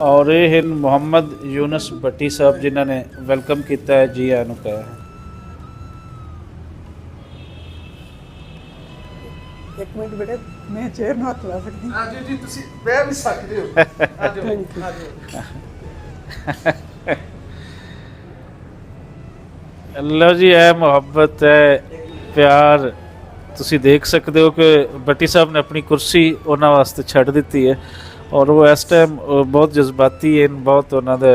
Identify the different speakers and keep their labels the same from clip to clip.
Speaker 1: और ये हैं मुहम्मद यूनुस भट्टी साहब जिन्होंने वेलकम किया है, जी आनू कहा है।
Speaker 2: एक मिनट बेटे, मैं चेयर ਨੂੰ ਹੱਥ ਲਾ ਸਕਦੀ ਹਾਂ?
Speaker 3: ਜੀ ਜੀ ਤੁਸੀਂ ਬਹਿ ਵੀ ਸਕਦੇ ਹੋ। ਆਜੋ ਆਜੋ।
Speaker 1: लो जी, है मुहब्बत है प्यार। तुसी देख सकते हो कि भट्टी साहब ने अपनी कुर्सी उन्होंने वास्ते छड़ दी है और वो इस टाइम बहुत जज्बाती है, बहुत उन्होंने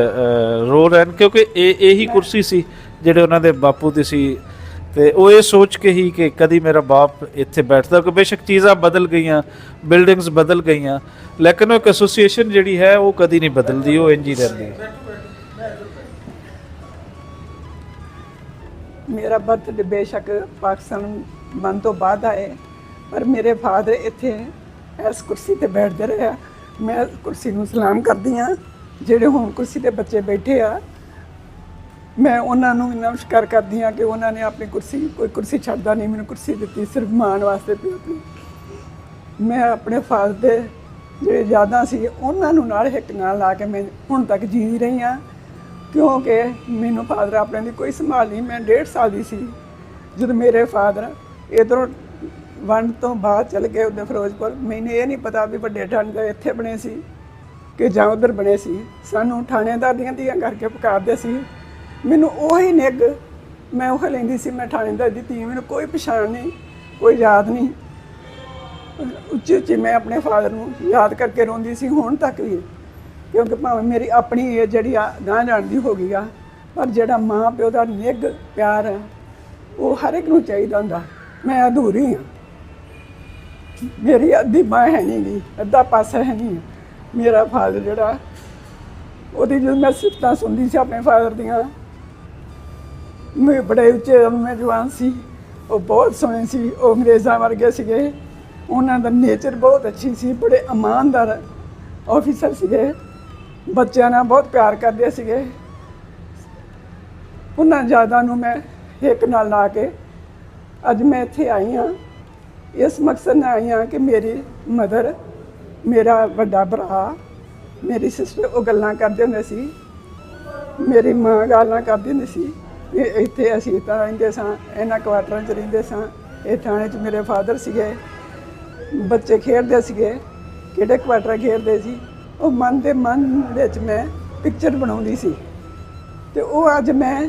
Speaker 1: रो रहे हैं क्योंकि यही कुर्सी सी ਜਿਹੜੇ ਉਹਨਾਂ ਦੇ ਬਾਪੂ ਦੀ ਸੀ ਤੇ ਉਹ ਇਹ ਸੋਚ ਕੇ ਹੀ ਕਿ ਕਦੀ ਮੇਰਾ ਬਾਪ ਇੱਥੇ ਬੈਠਦਾ ਕਿ ਬੇਸ਼ੱਕ ਚੀਜ਼ਾਂ ਬਦਲ ਗਈਆਂ, ਬਿਲਡਿੰਗਸ ਬਦਲ ਗਈਆਂ, ਲੇਕਿਨ ਉਹ ਇੱਕ ਐਸੋਸੀਏਸ਼ਨ ਜਿਹੜੀ ਹੈ ਉਹ ਕਦੀ ਨਹੀਂ ਬਦਲਦੀ, ਉਹ ਇੰਜ ਹੀ ਰਹਿੰਦੀ ਹੈ।
Speaker 2: ਮੇਰਾ ਬਰਥਡੇ ਬੇਸ਼ੱਕ ਪਾਕਿਸਤਾਨ ਬਣ ਤੋਂ ਬਾਅਦ ਆਏ, ਪਰ ਮੇਰੇ ਫਾਦਰ ਇੱਥੇ ਇਸ ਕੁਰਸੀ ਤੇ ਬੈਠਦੇ ਰਹੇ। ਮੈਂ ਕੁਰਸੀ ਨੂੰ ਸਲਾਮ ਕਰਦੀ ਹਾਂ। ਜਿਹੜੇ ਹੁਣ ਕੁਰਸੀ ਤੇ ਬੱਚੇ ਬੈਠੇ ਆ, ਮੈਂ ਉਹਨਾਂ ਨੂੰ ਨਮਸਕਾਰ ਕਰਦੀ ਹਾਂ ਕਿ ਉਹਨਾਂ ਨੇ ਆਪਣੀ ਕੁਰਸੀ, ਕੋਈ ਕੁਰਸੀ ਛੱਡਦਾ ਨਹੀਂ, ਮੈਨੂੰ ਕੁਰਸੀ ਦਿੱਤੀ ਸਿਰਫ ਮਾਣ ਵਾਸਤੇ ਪਿਓ ਆਪਣੀ। ਮੈਂ ਆਪਣੇ ਫਾਦਰ ਦੇ ਜਿਹੜੇ ਯਾਦਾਂ ਸੀ ਉਹਨਾਂ ਨੂੰ ਨਾਲ ਹਿੱਕ ਨਾਲ ਲਾ ਕੇ ਮੈਂ ਹੁਣ ਤੱਕ ਜੀ ਰਹੀ ਹਾਂ, ਕਿਉਂਕਿ ਮੈਨੂੰ ਫਾਦਰ ਆਪਣੇ ਦੀ ਕੋਈ ਸੰਭਾਲ ਨਹੀਂ। ਮੈਂ 1.5 ਸਾਲ ਦੀ ਸੀ ਜਦੋਂ ਮੇਰੇ ਫਾਦਰ ਇੱਧਰੋਂ ਵੰਡ ਤੋਂ ਬਾਅਦ ਚਲੇ ਗਏ ਉੱਧਰ ਫਿਰੋਜ਼ਪੁਰ। ਮੈਨੂੰ ਇਹ ਨਹੀਂ ਪਤਾ ਵੀ ਵੱਡੇ ਥਾਣੇਦਾਰ ਇੱਥੇ ਬਣੇ ਸੀ ਕਿ ਜਾਂ ਉੱਧਰ ਬਣੇ ਸੀ। ਸਾਨੂੰ ਥਾਣੇਦਾਰ ਦੀਆਂ ਧੀਆਂ ਕਰਕੇ ਪੁਕਾਰਦੇ ਸੀ। ਮੈਨੂੰ ਉਹੀ ਨਿੱਘ ਮੈਂ ਉਹ ਲੈਂਦੀ ਸੀ। ਮੈਂ ਥਾਣੇਦਾਰ ਦੀ ਧੀ, ਮੈਨੂੰ ਕੋਈ ਪਛਾਣ ਨਹੀਂ, ਕੋਈ ਯਾਦ ਨਹੀਂ। ਉੱਚੀ ਉੱਚੀ ਮੈਂ ਆਪਣੇ ਫਾਦਰ ਨੂੰ ਯਾਦ ਕਰਕੇ ਰੋਂਦੀ ਸੀ ਹੁਣ ਤੱਕ ਵੀ, ਕਿਉਂਕਿ ਭਾਵੇਂ ਮੇਰੀ ਆਪਣੀ ਏਜ ਜਿਹੜੀ ਆ ਗਾਂਹ ਜਾਣ ਦੀ ਹੋ ਗਈ ਆ, ਪਰ ਜਿਹੜਾ ਮਾਂ ਪਿਓ ਦਾ ਨਿੱਘ ਪਿਆਰ ਹੈ ਉਹ ਹਰ ਇੱਕ ਨੂੰ ਚਾਹੀਦਾ ਹੁੰਦਾ। ਮੈਂ ਅਧੂਰੀ ਹਾਂ, ਮੇਰੀ ਅੱਧੀ ਬਾਂਹ ਹੈ ਨਹੀਂ ਗੀ, ਅੱਧਾ ਪਾਸਾ ਹੈ ਨਹੀਂ। ਮੇਰਾ ਫਾਦਰ ਜਿਹੜਾ, ਉਹਦੀ ਜਦੋਂ ਮੈਂ ਸਿਫਤਾਂ ਸੁਣਦੀ ਸੀ ਆਪਣੇ ਫਾਦਰ ਦੀਆਂ, ਮੈਂ ਬੜੇ ਉੱਚੇ ਮੈਂ ਜਵਾਨ ਸੀ, ਉਹ ਬਹੁਤ ਸੋਹਣੇ ਸੀ, ਉਹ ਅੰਗਰੇਜ਼ਾਂ ਵਰਗੇ ਸੀਗੇ। ਉਹਨਾਂ ਦਾ ਨੇਚਰ ਬਹੁਤ ਅੱਛੀ ਸੀ, ਬੜੇ ਇਮਾਨਦਾਰ ਆਫੀਸਰ ਸੀਗੇ, ਬੱਚਿਆਂ ਨਾਲ ਬਹੁਤ ਪਿਆਰ ਕਰਦੇ ਸੀਗੇ। ਉਹਨਾਂ ਯਾਦਾਂ ਨੂੰ ਮੈਂ ਹਿੱਕ ਨਾਲ ਲਾ ਕੇ ਅੱਜ ਮੈਂ ਇੱਥੇ ਆਈ ਹਾਂ। ਇਸ ਮਕਸਦ ਨਾਲ ਆਈ ਹਾਂ ਕਿ ਮੇਰੀ ਮਦਰ, ਮੇਰਾ ਵੱਡਾ ਭਰਾ, ਮੇਰੀ ਸਿਸਟਰ ਉਹ ਗੱਲਾਂ ਕਰਦੇ ਹੁੰਦੇ ਸੀ, ਮੇਰੀ ਮਾਂ ਗੱਲਾਂ ਕਰਦੀ ਹੁੰਦੀ ਸੀ ਵੀ ਇੱਥੇ ਅਸੀਂ ਤਾਂ ਰਹਿੰਦੇ ਸਾਂ, ਇਹਨਾਂ ਕੁਆਟਰਾਂ 'ਚ ਰਹਿੰਦੇ ਸਾਂ, ਇਹ ਥਾਣੇ 'ਚ ਮੇਰੇ ਫਾਦਰ ਸੀਗੇ। ਬੱਚੇ ਖੇਡਦੇ ਸੀਗੇ, ਕਿਹੜੇ ਕੁਆਟਰ ਖੇਡਦੇ ਸੀ, ਉਹ ਮਨ ਦੇ ਮਨ ਵਿੱਚ ਮੈਂ ਪਿਕਚਰ ਬਣਾਉਂਦੀ ਸੀ। ਅਤੇ ਉਹ ਅੱਜ ਮੈਂ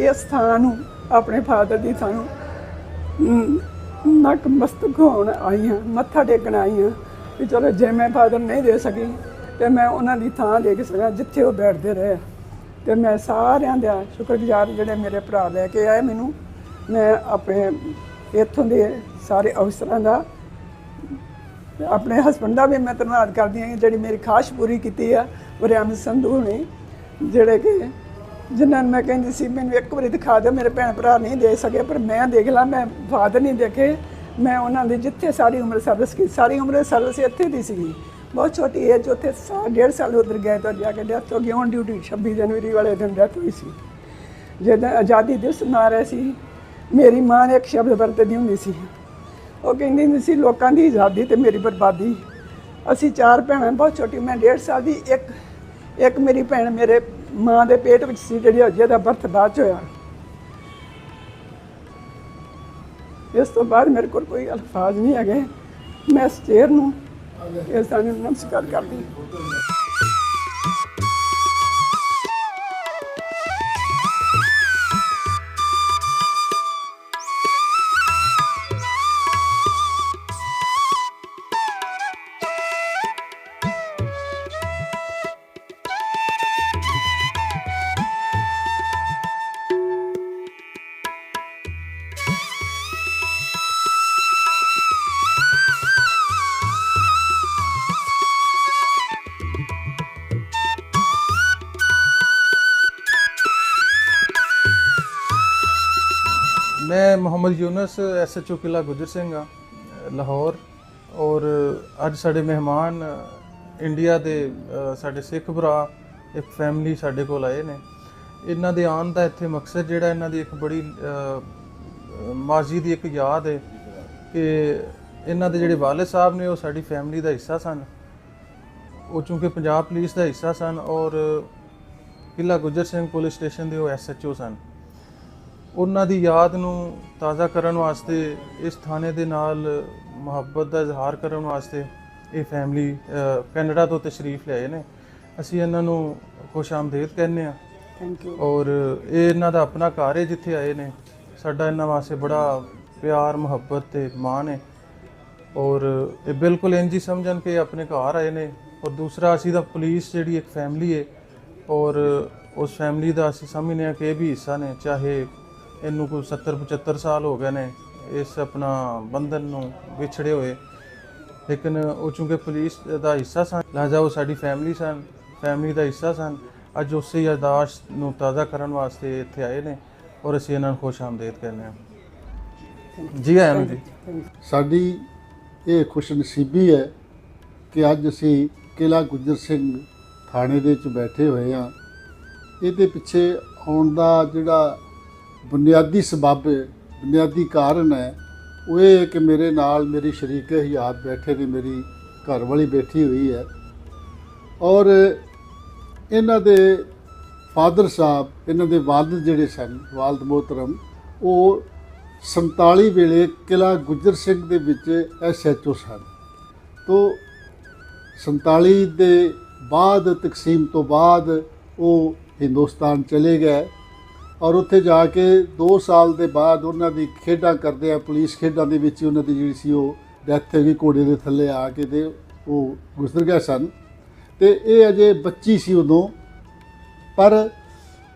Speaker 2: ਇਸ ਥਾਂ ਨੂੰ, ਆਪਣੇ ਫਾਦਰ ਦੀ ਥਾਂ ਨੂੰ ਨਤਮਸਤਕ ਹੋਣ ਆਈ ਹਾਂ, ਮੱਥਾ ਟੇਕਣ ਆਈ ਹਾਂ ਵੀ ਚਲੋ ਜੇ ਮੈਂ ਫਾਦਰ ਨਹੀਂ ਦੇ ਸਕੀ ਅਤੇ ਮੈਂ ਉਹਨਾਂ ਦੀ ਥਾਂ ਦੇ ਕੇ ਸਕਾਂ ਜਿੱਥੇ ਉਹ ਬੈਠਦੇ ਰਹੇ। ਅਤੇ ਮੈਂ ਸਾਰਿਆਂ ਦਾ ਸ਼ੁਕਰਗੁਜ਼ਾਰ ਜਿਹੜੇ ਮੇਰੇ ਭਰਾ ਲੈ ਕੇ ਆਏ ਮੈਨੂੰ। ਮੈਂ ਆਪਣੇ ਇੱਥੋਂ ਦੇ ਸਾਰੇ ਅਫਸਰਾਂ ਦਾ, ਆਪਣੇ ਹਸਬੈਂਡ ਦਾ ਵੀ ਮੈਂ ਧੰਨਵਾਦ ਕਰਦੀ ਹਾਂ ਜਿਹੜੀ ਮੇਰੀ ਖਾਸ਼ ਪੂਰੀ ਕੀਤੀ ਆ। ਵਰਿਆਮ ਸੰਧੂ ਨੇ, ਜਿਹੜੇ ਕਿ ਜਿਨ੍ਹਾਂ ਨੂੰ ਮੈਂ ਕਹਿੰਦੀ ਸੀ ਮੈਨੂੰ ਇੱਕ ਵਾਰੀ ਦਿਖਾ ਦਿਓ, ਮੇਰੇ ਭੈਣ ਭਰਾ ਨਹੀਂ ਦੇ ਸਕੇ ਪਰ ਮੈਂ ਦੇਖ ਲਾਂ, ਮੈਂ ਫਾਦਰ ਨਹੀਂ ਦੇਖੇ। ਮੈਂ ਉਹਨਾਂ ਦੀ ਜਿੱਥੇ ਸਾਰੀ ਉਮਰ ਸਰਵਿਸ ਕੀਤੀ, ਸਾਰੀ ਉਮਰ ਸਰਵਿਸ ਇੱਥੇ ਦੀ ਸੀਗੀ। ਬਹੁਤ ਛੋਟੀ ਏਜ ਉੱਥੇ 1.5 ਸਾਲ ਉੱਧਰ ਗਏ ਤਾਂ ਜਾ ਕੇ ਡੈਥ ਹੋ ਗਈ। ਔਨ ਡਿਊਟੀ 26 ਜਨਵਰੀ ਵਾਲੇ ਦਿਨ ਡੈਥ ਹੋਈ ਸੀ। ਜਦੋਂ ਆਜ਼ਾਦੀ ਦਿਵਸ ਮਨਾ ਰਹੇ ਸੀ, ਮੇਰੀ ਮਾਂ ਨੇ ਇੱਕ ਸ਼ਬਦ ਵਰਤਦੀ ਹੁੰਦੀ ਸੀ, ਉਹ ਕਹਿੰਦੀ ਹੁੰਦੀ ਸੀ ਲੋਕਾਂ ਦੀ ਆਜ਼ਾਦੀ ਤੇ ਮੇਰੀ ਬਰਬਾਦੀ। ਅਸੀਂ 4 ਭੈਣਾਂ, ਬਹੁਤ ਛੋਟੀ, ਮੈਂ 1.5 ਸਾਲ ਦੀ, ਇੱਕ ਮੇਰੀ ਭੈਣ ਮੇਰੇ ਮਾਂ ਦੇ ਪੇਟ ਵਿੱਚ ਸੀ ਜਿਹੜੀ ਜਿਹਦਾ ਬਰਥ ਬਾਅਦ 'ਚ ਹੋਇਆ। ਇਸ ਤੋਂ ਬਾਅਦ ਮੇਰੇ ਕੋਲ ਕੋਈ ਅਲਫਾਜ਼ ਨਹੀਂ ਹੈਗੇ। ਮੈਂ ਇਸ ਚੇਅਰ ਨੂੰ, ਇਸ ਤਰ੍ਹਾਂ ਨਮਸਕਾਰ ਕਰਦੀ ਹਾਂ।
Speaker 3: मैं मोहम्मद यूनुस SHO किला गुजर सिंह लाहौर। और अज साढ़े मेहमान इंडिया के साढ़े सिख भरा एक फैमिली साढ़े कोल आए ने। इन्हां दे आन दा इत्थे मकसद जिहड़ा इन्हां दी एक बड़ी माजी दी एक याद है कि इन्हां दे जिहड़े वालिद साहब ने वो साडी फैमिली दा हिस्सा सन। ਉਹ ਚੂੰਕਿ ਪੰਜਾਬ ਪੁਲਿਸ ਦਾ ਹਿੱਸਾ ਸਨ ਔਰ ਕਿਲ੍ਹਾ ਗੁੱਜਰ ਸਿੰਘ ਪੁਲਿਸ ਸਟੇਸ਼ਨ ਦੇ ਉਹ SHO ਸਨ। ਉਹਨਾਂ ਦੀ ਯਾਦ ਨੂੰ ਤਾਜ਼ਾ ਕਰਨ ਵਾਸਤੇ ਇਸ ਥਾਣੇ ਦੇ ਨਾਲ ਮੁਹੱਬਤ ਦਾ ਇਜ਼ਹਾਰ ਕਰਨ ਵਾਸਤੇ ਇਹ ਫੈਮਿਲੀ ਕੈਨੇਡਾ ਤੋਂ ਤਸ਼ਰੀਫ ਲਿਆਏ ਨੇ। ਅਸੀਂ ਇਹਨਾਂ ਨੂੰ ਖੁਸ਼ ਆਮਦੀਦ ਕਹਿੰਦੇ ਹਾਂ।
Speaker 2: Thank you.
Speaker 3: ਔਰ ਇਹ ਇਹਨਾਂ ਦਾ ਆਪਣਾ ਘਰ ਹੈ ਜਿੱਥੇ ਆਏ ਨੇ। ਸਾਡਾ ਇਹਨਾਂ ਵਾਸਤੇ ਬੜਾ ਪਿਆਰ ਮੁਹੱਬਤ ਤੇ ਮਾਣ ਹੈ ਔਰ ਇਹ ਬਿਲਕੁਲ ਇੰਝ ਹੀ ਸਮਝਣ ਕਿ ਆਪਣੇ ਘਰ ਆਏ ਨੇ। ਔਰ ਦੂਸਰਾ ਅਸੀਂ ਤਾਂ ਪੁਲਿਸ ਜਿਹੜੀ ਇੱਕ ਫੈਮਿਲੀ ਹੈ ਔਰ ਉਸ ਫੈਮਿਲੀ ਦਾ ਅਸੀਂ ਸਮਝਦੇ ਹਾਂ ਕਿ ਇਹ ਵੀ ਹਿੱਸਾ ਨੇ। ਚਾਹੇ ਇਹਨੂੰ ਕੋਈ 70-75 ਸਾਲ ਹੋ ਗਏ ਨੇ ਇਸ ਆਪਣਾ ਬੰਧਨ ਨੂੰ ਵਿਛੜੇ ਹੋਏ, ਲੇਕਿਨ ਉਹ ਚੂੰਕਿ ਪੁਲਿਸ ਦਾ ਹਿੱਸਾ ਸਨ ਲਿਹਾਜ਼ਾ ਉਹ ਸਾਡੀ ਫੈਮਿਲੀ ਸਨ, ਫੈਮਿਲੀ ਦਾ ਹਿੱਸਾ ਸਨ। ਅੱਜ ਉਸੇ ਯਾਦਾਸ਼ਤ ਨੂੰ ਤਾਜ਼ਾ ਕਰਨ ਵਾਸਤੇ ਇੱਥੇ ਆਏ ਨੇ ਔਰ ਅਸੀਂ ਇਹਨਾਂ ਨੂੰ ਖੁਸ਼ ਆਮਦੀਦ ਕਹਿੰਦੇ ਹਾਂ। ਜੀ ਆਇਆਂ ਨੂੰ ਜੀ।
Speaker 4: ਸਾਡੀ ਇਹ ਖੁਸ਼ਨਸੀਬੀ ਹੈ ਕਿ ਅੱਜ ਅਸੀਂ ਕਿਲ੍ਹਾ ਗੁੱਜਰ ਸਿੰਘ ਥਾਣੇ ਦੇ ਵਿੱਚ ਬੈਠੇ ਹੋਏ ਹਾਂ। ਇਹਦੇ ਪਿੱਛੇ ਆਉਣ ਦਾ ਜਿਹੜਾ ਬੁਨਿਆਦੀ ਸਬੱਬ ਹੈ, ਬੁਨਿਆਦੀ ਕਾਰਨ ਹੈ, ਉਹ ਇਹ ਹੈ ਕਿ ਮੇਰੇ ਨਾਲ ਮੇਰੀ ਸ਼ਰੀਕੇ ਹਯਾਤ ਬੈਠੇ ਨੇ, ਮੇਰੀ ਘਰਵਾਲੀ ਬੈਠੀ ਹੋਈ ਹੈ ਔਰ ਇਹਨਾਂ ਦੇ ਫਾਦਰ ਸਾਹਿਬ, ਇਹਨਾਂ ਦੇ ਵਾਲਿਦ ਜਿਹੜੇ ਸਨ, ਵਾਲਿਦ ਮੁਹਤਰਮ, ਉਹ 47 ਵੇਲੇ ਕਿਲ੍ਹਾ ਗੁੱਜਰ ਸਿੰਘ ਦੇ ਵਿੱਚ SHO ਸਨ। ਤੋ 47 ਦੇ ਬਾਅਦ ਤਕਸੀਮ ਤੋਂ ਬਾਅਦ ਉਹ ਹਿੰਦੁਸਤਾਨ ਚਲੇ ਗਏ ਔਰ ਉੱਥੇ ਜਾ ਕੇ 2 ਸਾਲ ਦੇ ਬਾਅਦ ਉਹਨਾਂ ਦੀ ਖੇਡਾਂ ਕਰਦੇ ਆ, ਪੁਲਿਸ ਖੇਡਾਂ ਦੇ ਵਿੱਚ ਉਹਨਾਂ ਦੀ ਜਿਹੜੀ ਸੀ ਉਹ ਡੈਥ ਹੋ ਗਈ, ਘੋੜੇ ਦੇ ਥੱਲੇ ਆ ਕੇ ਤੇ ਉਹ ਗੁਜ਼ਰ ਗਏ ਸਨ। ਤੇ ਇਹ ਅਜੇ ਬੱਚੀ ਸੀ ਉਦੋਂ, ਪਰ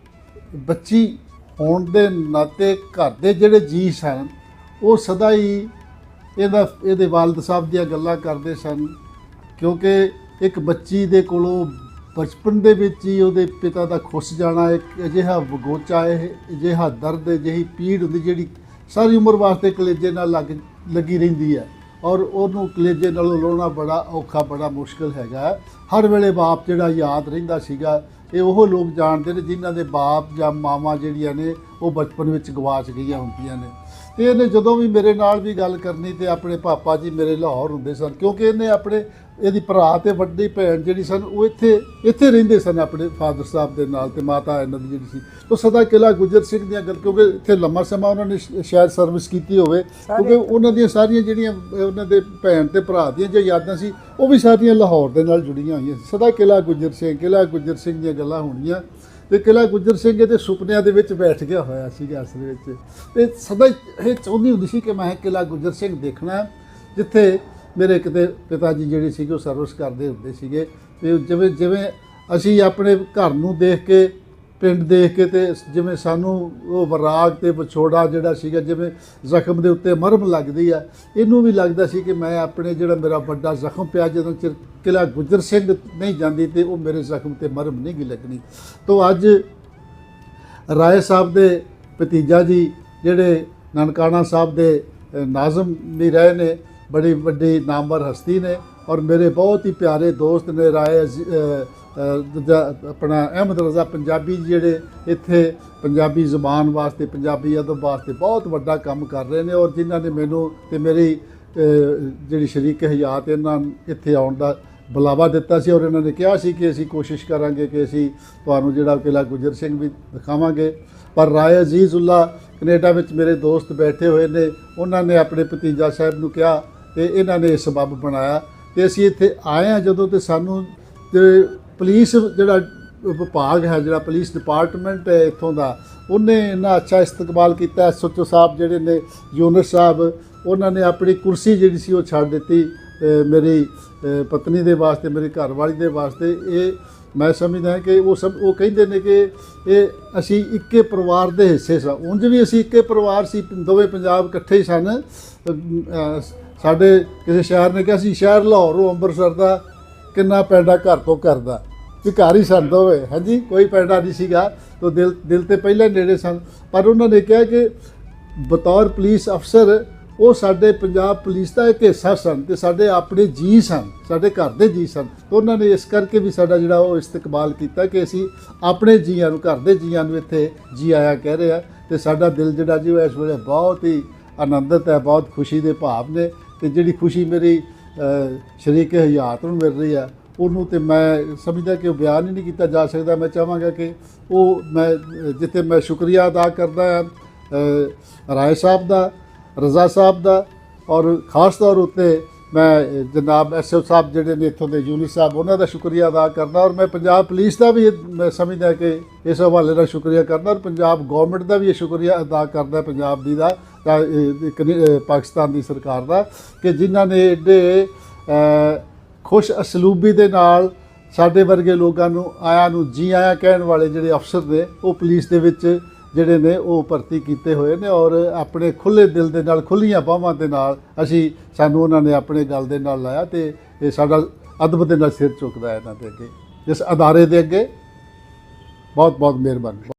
Speaker 4: ਬੱਚੀ ਹੋਣ ਦੇ ਨਾਤੇ ਘਰ ਦੇ ਜਿਹੜੇ ਜੀ ਸਨ ਉਹ ਸਦਾ ਹੀ ਇਹਦੇ ਵਾਲਿਦ ਸਾਹਿਬ ਦੀਆਂ ਗੱਲਾਂ ਕਰਦੇ ਸਨ, ਕਿਉਂਕਿ ਇੱਕ ਬੱਚੀ ਦੇ ਕੋਲੋਂ ਬਚਪਨ ਦੇ ਵਿੱਚ ਹੀ ਉਹਦੇ ਪਿਤਾ ਦਾ ਖੁੱਸ ਜਾਣਾ ਇੱਕ ਅਜਿਹਾ ਵਗੋਚਾ, ਇਹ ਅਜਿਹਾ ਦਰਦ, ਅਜਿਹੀ ਪੀੜ ਹੁੰਦੀ ਜਿਹੜੀ ਸਾਰੀ ਉਮਰ ਵਾਸਤੇ ਕਲੇਜੇ ਨਾਲ ਲੱਗੀ ਰਹਿੰਦੀ ਹੈ ਔਰ ਉਹਨੂੰ ਕਲੇਜੇ ਨਾਲੋਂ ਲਾਉਣਾ ਬੜਾ ਔਖਾ, ਬੜਾ ਮੁਸ਼ਕਿਲ ਹੈਗਾ। ਹਰ ਵੇਲੇ ਬਾਪ ਜਿਹੜਾ ਯਾਦ ਰਹਿੰਦਾ ਸੀਗਾ। ਇਹ ਉਹ ਲੋਕ ਜਾਣਦੇ ਨੇ ਜਿਨ੍ਹਾਂ ਦੇ ਬਾਪ ਜਾਂ ਮਾਵਾਂ ਜਿਹੜੀਆਂ ਨੇ ਉਹ ਬਚਪਨ ਵਿੱਚ ਗਵਾਚ ਗਈਆਂ ਹੁੰਦੀਆਂ ਨੇ। ਤੇ ਇਹਨੇ ਜਦੋਂ ਵੀ ਮੇਰੇ ਨਾਲ ਵੀ ਗੱਲ ਕਰਨੀ ਤੇ ਆਪਣੇ ਪਾਪਾ ਜੀ ਮੇਰੇ ਲਾਹੌਰ ਹੁੰਦੇ ਸਨ, ਕਿਉਂਕਿ ਇਹਦੀ ਭਰਾ ਤੇ ਵੱਡੀ ਭੈਣ ਜਿਹੜੀ ਸਨ ਉਹ ਇੱਥੇ ਰਹਿੰਦੇ ਸਨ ਆਪਣੇ ਫਾਦਰ ਸਾਹਿਬ ਦੇ ਨਾਲ, ਤੇ ਮਾਤਾ ਇਹਨਾਂ ਦੀ ਜਿਹੜੀ ਸੀ ਉਹ ਸਦਾ ਕਿਲ੍ਹਾ ਗੁੱਜਰ ਸਿੰਘ ਦੀਆਂ ਗੱਲ, ਕਿਉਂਕਿ ਇੱਥੇ ਲੰਮਾ ਸਮਾਂ ਉਹਨਾਂ ਨੇ ਸ਼ਾਇਦ ਸਰਵਿਸ ਕੀਤੀ ਹੋਵੇ, ਕਿਉਂਕਿ ਉਹਨਾਂ ਦੀਆਂ ਸਾਰੀਆਂ ਜਿਹੜੀਆਂ ਉਹਨਾਂ ਦੇ ਭੈਣ ਤੇ ਭਰਾ ਦੀਆਂ ਜੋ ਯਾਦਾਂ ਸੀ ਉਹ ਵੀ ਸਾਰੀਆਂ ਲਾਹੌਰ ਦੇ ਨਾਲ ਜੁੜੀਆਂ ਹੋਈਆਂ ਸੀ। ਸਦਾ ਕਿਲ੍ਹਾ ਗੁੱਜਰ ਸਿੰਘ ਦੀਆਂ ਗੱਲਾਂ ਹੋਣੀਆਂ ਤੇ ਕਿਲ੍ਹਾ ਗੁੱਜਰ ਸਿੰਘ ਇਹਦੇ ਸੁਪਨਿਆਂ ਦੇ ਵਿੱਚ ਬੈਠ ਗਿਆ ਹੋਇਆ ਸੀਗਾ ਅਸਲ ਵਿੱਚ। ਤੇ ਸਦਾ ਇਹ ਚਾਹੁੰਦੀ ਹੁੰਦੀ ਸੀ ਕਿ ਮੈਂ ਕਿਲ੍ਹਾ ਗੁੱਜਰ ਸਿੰਘ ਦੇਖਣਾ, ਜਿੱਥੇ ਮੇਰੇ ਕਿਤੇ ਪਿਤਾ ਜੀ ਜਿਹੜੇ ਸੀਗੇ ਉਹ ਸਰਵਿਸ ਕਰਦੇ ਹੁੰਦੇ ਸੀਗੇ। ਤੇ ਜਿਵੇਂ ਅਸੀਂ ਆਪਣੇ ਘਰ ਨੂੰ ਦੇਖ ਕੇ, ਪਿੰਡ ਦੇਖ ਕੇ, ਤੇ ਜਿਵੇਂ ਸਾਨੂੰ ਉਹ ਵਰਾਗ ਤੇ ਵਿਛੋੜਾ ਜਿਹੜਾ ਸੀਗਾ, ਜਿਵੇਂ ਜ਼ਖਮ ਦੇ ਉੱਤੇ ਮਰਮ ਲੱਗਦੀ ਆ, ਇਹਨੂੰ ਵੀ ਲੱਗਦਾ ਸੀ ਕਿ ਮੈਂ ਆਪਣੇ ਜਿਹੜਾ ਮੇਰਾ ਵੱਡਾ ਜ਼ਖਮ ਪਿਆ, ਜਦੋਂ ਚਿਰ ਕਿਲ੍ਹਾ ਗੁੱਜਰ ਸਿੰਘ ਨਹੀਂ ਜਾਂਦੀ ਤੇ ਉਹ ਮੇਰੇ ਜ਼ਖਮ ਤੇ ਮਰਮ ਨਹੀਂ ਗੀ ਲੱਗਣੀ। ਤੋਂ ਅੱਜ ਰਾਏ ਸਾਹਿਬ ਦੇ ਭਤੀਜਾ ਜੀ ਜਿਹੜੇ ਨਨਕਾਣਾ ਸਾਹਿਬ ਦੇ ਨਾਜ਼ਮ ਵੀ ਰਹੇ ਨੇ, ਬੜੀ ਵੱਡੀ ਨਾਮਵਰ ਹਸਤੀ ਨੇ ਔਰ ਮੇਰੇ ਬਹੁਤ ਹੀ ਪਿਆਰੇ ਦੋਸਤ ਨੇ। ਰਾਏ ਆਪਣਾ ਅਹਿਮਦ ਰਜ਼ਾ ਪੰਜਾਬੀ ਜਿਹੜੇ ਇੱਥੇ ਪੰਜਾਬੀ ਜ਼ੁਬਾਨ ਵਾਸਤੇ, ਪੰਜਾਬੀ ਅਦਬ ਵਾਸਤੇ ਬਹੁਤ ਵੱਡਾ ਕੰਮ ਕਰ ਰਹੇ ਨੇ ਔਰ ਜਿਨ੍ਹਾਂ ਨੇ ਮੈਨੂੰ ਤੇ ਮੇਰੀ ਜਿਹੜੀ ਸ਼ਰੀਕ ਹਯਾਤ ਇਹਨਾਂ ਇੱਥੇ ਆਉਣ ਦਾ ਬੁਲਾਵਾ ਦਿੱਤਾ ਸੀ ਔਰ ਇਹਨਾਂ ਨੇ ਕਿਹਾ ਸੀ ਕਿ ਅਸੀਂ ਕੋਸ਼ਿਸ਼ ਕਰਾਂਗੇ ਕਿ ਅਸੀਂ ਤੁਹਾਨੂੰ ਜਿਹੜਾ ਕਿਲ੍ਹਾ ਗੁੱਜਰ ਸਿੰਘ ਵੀ ਦਿਖਾਵਾਂਗੇ। ਪਰ ਰਾਏ ਅਜ਼ੀਜ਼ੁੱਲਾ ਕੈਨੇਡਾ ਵਿੱਚ ਮੇਰੇ ਦੋਸਤ ਬੈਠੇ ਹੋਏ ਨੇ, ਉਹਨਾਂ ਨੇ ਆਪਣੇ ਭਤੀਜਾ ਸਾਹਿਬ ਨੂੰ ਕਿਹਾ ਤੇ ਇਹਨਾਂ ਨੇ ਇਹ ਸਬੱਬ ਬਣਾਇਆ ਤੇ ਅਸੀਂ ਇੱਥੇ ਆਏ ਹਾਂ ਜਦੋਂ। ਤੇ ਸਾਨੂੰ ਪੁਲਿਸ ਜਿਹੜਾ ਵਿਭਾਗ ਹੈ, ਜਿਹੜਾ ਪੁਲਿਸ ਡਿਪਾਰਟਮੈਂਟ ਹੈ ਇੱਥੋਂ ਦਾ, ਉਹਨੇ ਇੰਨਾ ਅੱਛਾ ਇਸਤਕਬਾਲ ਕੀਤਾ। SHO ਸਾਹਿਬ ਜਿਹੜੇ ਨੇ ਯੂਨਸ ਸਾਹਿਬ, ਉਹਨਾਂ ਨੇ ਆਪਣੀ ਕੁਰਸੀ ਜਿਹੜੀ ਸੀ ਉਹ ਛੱਡ ਦਿੱਤੀ ਮੇਰੀ ਪਤਨੀ ਦੇ ਵਾਸਤੇ, ਮੇਰੀ ਘਰਵਾਲੀ ਦੇ ਵਾਸਤੇ। ਇਹ ਮੈਂ ਸਮਝਦਾ ਕਿ ਉਹ ਕਹਿੰਦੇ ਨੇ ਕਿ ਇਹ ਅਸੀਂ ਇੱਕੇ ਪਰਿਵਾਰ ਦੇ ਹਿੱਸੇ ਸਾਂ। ਉਂਝ ਵੀ ਅਸੀਂ ਇੱਕੇ ਪਰਿਵਾਰ ਸੀ, ਦੋਵੇਂ ਪੰਜਾਬ ਇਕੱਠੇ ਹੀ ਸਨ। ਸਾਡੇ ਕਿਸੇ ਸ਼ਹਿਰ ਨੇ ਕਿਹਾ ਸੀ ਸ਼ਹਿਰ ਲਾਹੌਰੋਂ ਅੰਮ੍ਰਿਤਸਰ ਦਾ ਕਿੰਨਾ ਪੈਂਡਾ ਘਰ ਤੋਂ ਕਰਦਾ, ਵੀ ਘਰ ਹੀ ਸਨ ਦੋਵੇਂ। ਹਾਂਜੀ, ਕੋਈ ਪੈਂਡਾ ਨਹੀਂ ਸੀਗਾ, ਤੋ ਦਿਲ ਤੇ ਪਹਿਲਾਂ ਨੇੜੇ ਸਨ। ਪਰ ਉਹਨਾਂ ਨੇ ਕਿਹਾ ਕਿ ਬਤੌਰ ਪੁਲਿਸ ਅਫਸਰ ਉਹ ਸਾਡੇ ਪੰਜਾਬ ਪੁਲਿਸ ਦਾ ਇੱਕ ਹਿੱਸਾ ਸਨ ਤੇ ਸਾਡੇ ਆਪਣੇ ਜੀ ਸਨ, ਸਾਡੇ ਘਰ ਦੇ ਜੀ ਸਨ। ਤਾਂ ਉਹਨਾਂ ਨੇ ਇਸ ਕਰਕੇ ਵੀ ਸਾਡਾ ਜਿਹੜਾ ਉਹ ਇਸਤਕਬਾਲ ਕੀਤਾ ਕਿ ਅਸੀਂ ਆਪਣੇ ਜੀਆਂ ਨੂੰ, ਘਰ ਦੇ ਜੀਆਂ ਨੂੰ ਇੱਥੇ ਜੀ ਆਇਆ ਕਹਿ ਰਹੇ ਆ। ਤੇ ਸਾਡਾ ਦਿਲ ਜਿਹੜਾ ਜੀ ਉਹ ਇਸ ਵੇਲੇ ਬਹੁਤ ਹੀ ਆਨੰਦਿਤ ਹੈ, ਬਹੁਤ ਖੁਸ਼ੀ ਦੇ ਭਾਵ ਨੇ। ਤੇ ਜਿਹੜੀ ਖੁਸ਼ੀ ਮੇਰੀ ਸ਼ਰੀਕੇ ਹਯਾਤ ਨੂੰ ਮਿਲ ਰਹੀ ਆ ਉਹਨੂੰ ਤੇ ਮੈਂ ਸਮਝਦਾ ਕਿ ਉਹ ਬਿਆਨ ਹੀ ਨਹੀਂ ਕੀਤਾ ਜਾ ਸਕਦਾ। ਮੈਂ ਚਾਹਾਂਗਾ ਕਿ ਉਹ ਮੈਂ ਜਿੱਥੇ ਮੈਂ ਸ਼ੁਕਰੀਆ ਅਦਾ ਕਰਦਾ ਹਾਂ ਰਾਏ ਸਾਹਿਬ ਦਾ, ਰਜ਼ਾ ਸਾਹਿਬ ਦਾ, ਔਰ ਖਾਸ ਤੌਰ ਉੱਤੇ ਮੈਂ ਜਨਾਬ ਐਸਓ ਸਾਹਿਬ ਜਿਹੜੇ ਨੇ ਇੱਥੋਂ ਦੇ ਯੂਨਿਟ ਸਾਹਿਬ, ਉਹਨਾਂ ਦਾ ਸ਼ੁਕਰੀਆ ਅਦਾ ਕਰਦਾ। ਔਰ ਮੈਂ ਪੰਜਾਬ ਪੁਲਿਸ ਦਾ ਵੀ ਮੈਂ ਸਮਝਦਾ ਕਿ ਇਸ ਹਵਾਲੇ ਨਾਲ ਸ਼ੁਕਰੀਆ ਕਰਦਾ, ਔਰ ਪੰਜਾਬ ਗੌਰਮੈਂਟ ਦਾ ਵੀ ਇਹ ਸ਼ੁਕਰੀਆ ਅਦਾ ਕਰਦਾ, ਪੰਜਾਬ ਦੀ ਦਾ ਪਾਕਿਸਤਾਨ ਦੀ ਸਰਕਾਰ ਦਾ, ਕਿ ਜਿਨ੍ਹਾਂ ਨੇ ਏਡੇ ਖੁਸ਼ ਅਸਲੂਬੀ ਦੇ ਨਾਲ ਸਾਡੇ ਵਰਗੇ ਲੋਕਾਂ ਨੂੰ ਆਇਆਂ ਨੂੰ ਜੀ ਆਇਆਂ ਕਹਿਣ ਵਾਲੇ ਜਿਹੜੇ ਅਫਸਰ ਨੇ ਉਹ ਪੁਲਿਸ ਦੇ ਵਿੱਚ ਜਿਹੜੇ ਨੇ ਉਹ ਭਰਤੀ ਕੀਤੇ ਹੋਏ ਨੇ। ਔਰ ਆਪਣੇ ਖੁੱਲ੍ਹੇ ਦਿਲ ਦੇ ਨਾਲ, ਖੁੱਲ੍ਹੀਆਂ ਬਾਹਾਂ ਦੇ ਨਾਲ ਸਾਨੂੰ ਉਹਨਾਂ ਨੇ ਆਪਣੇ ਗੱਲ ਦੇ ਨਾਲ ਲਾਇਆ, ਤੇ ਇਹ ਸਾਡਾ ਅਦਬ ਦੇ ਨਾਲ ਸਿਰ ਝੁਕਦਾ ਹੈ ਇਹਨਾਂ ਦੇ ਅੱਗੇ, ਇਸ ਅਦਾਰੇ ਦੇ ਅੱਗੇ। ਬਹੁਤ ਬਹੁਤ ਮਿਹਰਬਾਨੀ।